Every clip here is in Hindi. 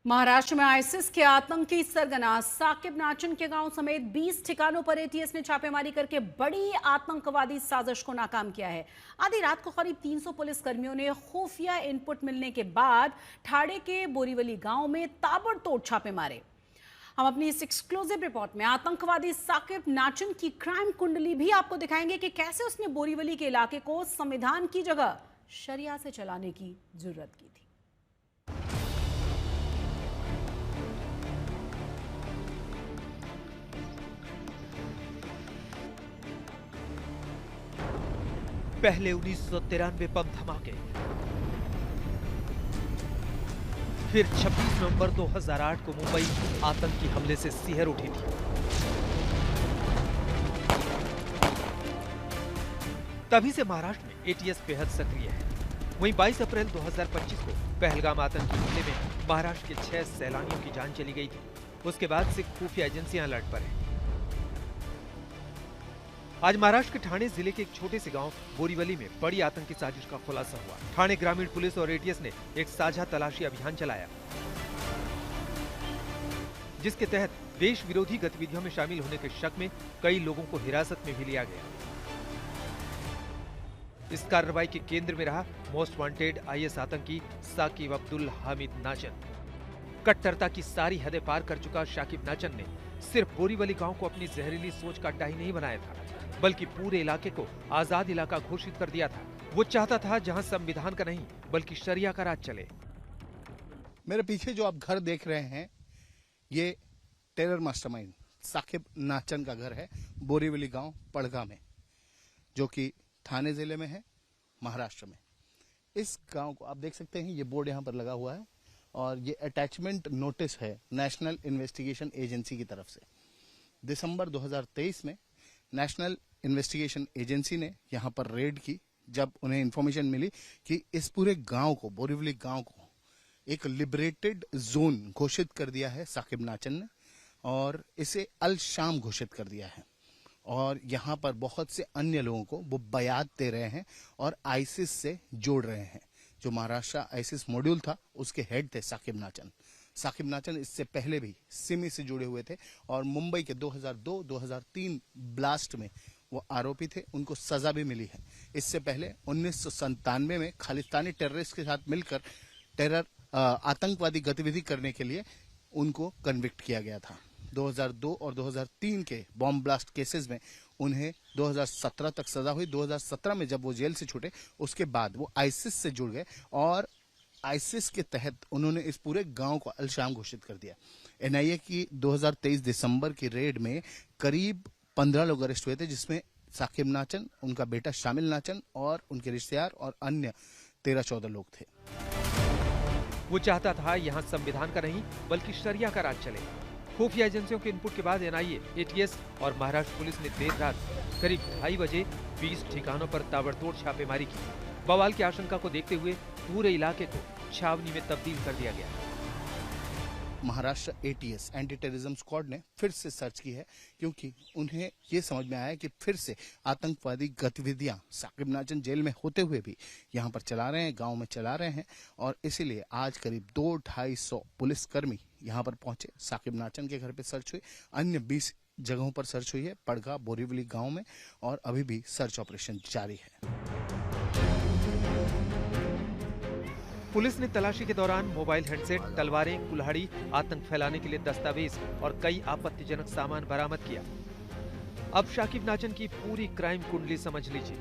महाराष्ट्र में आईएसआईएस के आतंकी सरगना साकिब नाचन के गांव समेत 20 ठिकानों पर एटीएस ने छापेमारी करके बड़ी आतंकवादी साजिश को नाकाम किया है। आधी रात को करीब 300 पुलिस कर्मियों ने खुफिया इनपुट मिलने के बाद ठाणे के बोरीवली गांव में ताबड़तोड़ छापे मारे। हम अपनी इस एक्सक्लूसिव रिपोर्ट में आतंकवादी साकिब नाचन की क्राइम कुंडली भी आपको दिखाएंगे कि कैसे उसने बोरीवली के इलाके को संविधान की जगह शरिया से चलाने की जरूरत की थी। पहले 1993 बम धमाके, फिर 26 नवंबर 2008 को मुंबई आतंकी हमले से सिहर उठी थी। तभी से महाराष्ट्र में एटीएस बेहद सक्रिय है। वहीं 22 अप्रैल 2025 को पहलगाम आतंकी हमले में महाराष्ट्र के 6 सैलानियों की जान चली गई थी। उसके बाद से खुफिया एजेंसियां अलर्ट पर हैं। आज महाराष्ट्र के ठाणे जिले के एक छोटे से गांव बोरीवली में बड़ी आतंकी साजिश का खुलासा हुआ। ठाणे ग्रामीण पुलिस और एटीएस ने एक साझा तलाशी अभियान चलाया, जिसके तहत देश विरोधी गतिविधियों में शामिल होने के शक में कई लोगों को हिरासत में भी लिया गया। इस कार्रवाई के केंद्र में रहा मोस्ट वांटेड आईएस आतंकी साकिब अब्दुल हामिद नाचन। कट्टरता की सारी हदें पार कर चुका साकिब नाचन ने सिर्फ बोरीवली गांव को अपनी जहरीली सोच का अड्डा ही नहीं बनाया था, बल्कि पूरे इलाके को आजाद इलाका घोषित कर दिया था। वो चाहता था जहां संविधान का नहीं बल्कि शरिया का राज चले। मेरे पीछे जो आप घर देख रहे हैं, ये टेरर मास्टरमाइंड साकिब नाचन का घर है, बोरीवली गांव पड़गा में, जो कि ठाणे जिले में है, महाराष्ट्र में। इस गांव को आप देख सकते हैं, ये बोर्ड यहाँ पर लगा हुआ है और ये अटैचमेंट नोटिस है नेशनल इन्वेस्टिगेशन एजेंसी की तरफ से। दिसंबर 2023 में नेशनल इन्वेस्टिगेशन एजेंसी ने यहाँ पर रेड की, जब उन्हें इंफॉर्मेशन मिली कि इस पूरे गांव को, बोरीवली गांव को एक लिबरेटेड जोन घोषित कर दिया है साकिब नाचन ने, और इसे अल शाम घोषित कर दिया है। और यहाँ पर बहुत से अन्य लोगों को वो बयात दे रहे हैं और आईसिस से जोड़ रहे हैं। जो महाराष्ट्र आईसिस मॉड्यूल था, उसके हेड थे साकिब नाचन। साकिब नाचन इससे पहले भी सिमी से जुड़े हुए थे और मुंबई के 2002-2003 ब्लास्ट में वो आरोपी थे। उनको सजा भी मिली है। इससे पहले 1997 में खालिस्तानी टेररिस्ट के साथ मिलकर टेरर आतंकवादी गतिविधि करने के लिए उनको कन्विक्ट किया गया था। 2002 और 2003 के बॉम्ब ब्लास्ट केसेस में उन्हें 2017 तक सजा हुई। 2017 में जब वो जेल से छूटे, उसके बाद वो आईसिस से जुड़ गए और आईसिस के तहत उन्होंने इस पूरे गांव को अल-शाम घोषित कर दिया। एनआईए की 2023 दिसंबर की रेड में करीब 15 लोग अरेस्ट हुए थे, जिसमें साकिब नाचन, उनका बेटा शामिल नाचन और उनके रिश्तेदार और अन्य 13-14 लोग थे। वो चाहता था यहाँ संविधान का नहीं बल्कि शरिया का राज चले। खुफिया एजेंसियों के इनपुट के बाद एनआईए, एटीएस और महाराष्ट्र पुलिस ने देर रात करीब 2:30 बजे 20 ठिकानों पर ताबड़तोड़ छापेमारी की। बवाल की आशंका को देखते हुए पूरे इलाके को छावनी में तब्दील कर दिया गया। Maharashtra ATS, anti terrorism squad ने फिर से सर्च की है, क्योंकि उन्हें ये समझ में आया कि फिर से आतंकवादी गतिविधियां साकिब नाचन जेल में होते हुए भी यहाँ पर चला रहे हैं, गांव में चला रहे हैं। और इसीलिए आज करीब 200-250 पुलिसकर्मी यहाँ पर पहुंचे। साकिब नाचन के घर पे सर्च हुई, अन्य 20 जगहों पर सर्च हुई है, पड़गा, बोरीवली गाँव में, और अभी भी सर्च ऑपरेशन जारी है। पुलिस ने तलाशी के दौरान मोबाइल हैंडसेट, तलवारें, कुल्हाड़ी, आतंक फैलाने के लिए दस्तावेज और कई आपत्तिजनक सामान बरामद किया। अब साकिब नाचन की पूरी क्राइम कुंडली समझ लीजिए।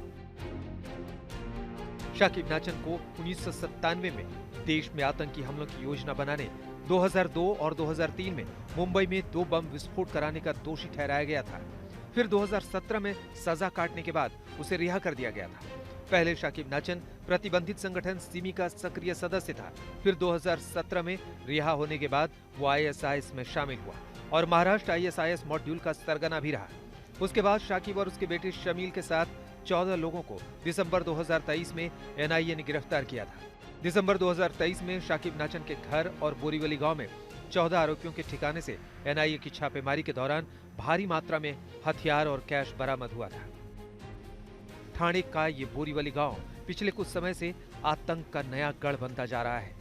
साकिब नाचन को 1997 में देश में आतंकी हमलों की योजना बनाने, 2002 और 2003 में मुंबई में 2 बम विस्फोट कराने का दोषी ठहराया गया था। फिर 2017 में सजा काटने के बाद उसे रिहा कर दिया गया था। पहले साकिब नाचन प्रतिबंधित संगठन सिमी का सक्रिय सदस्य था। फिर 2017 में रिहा होने के बाद वो आईएसआईएस में शामिल हुआ और महाराष्ट्र आईएसआईएस मॉड्यूल का सरगना भी रहा। उसके बाद साकिब और उसके बेटे शमील के साथ 14 लोगों को दिसंबर 2023 में एनआईए ने गिरफ्तार किया था। दिसंबर 2023 में साकिब नाचन के घर और बोरीवली गांव में 14 आरोपियों के ठिकाने से एनआईए की छापेमारी के दौरान भारी मात्रा में हथियार और कैश बरामद हुआ था। ठाणे का ये बोरीवली गांव पिछले कुछ समय से आतंक का नया गढ़ बनता जा रहा है।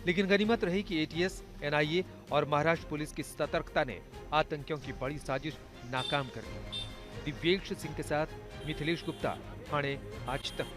लेकिन गनीमत रही कि एटीएस, एनआईए और महाराष्ट्र पुलिस की सतर्कता ने आतंकियों की बड़ी साजिश नाकाम कर दी। दिव्येश सिंह के साथ मिथिलेश गुप्ता, ठाणे आज तक।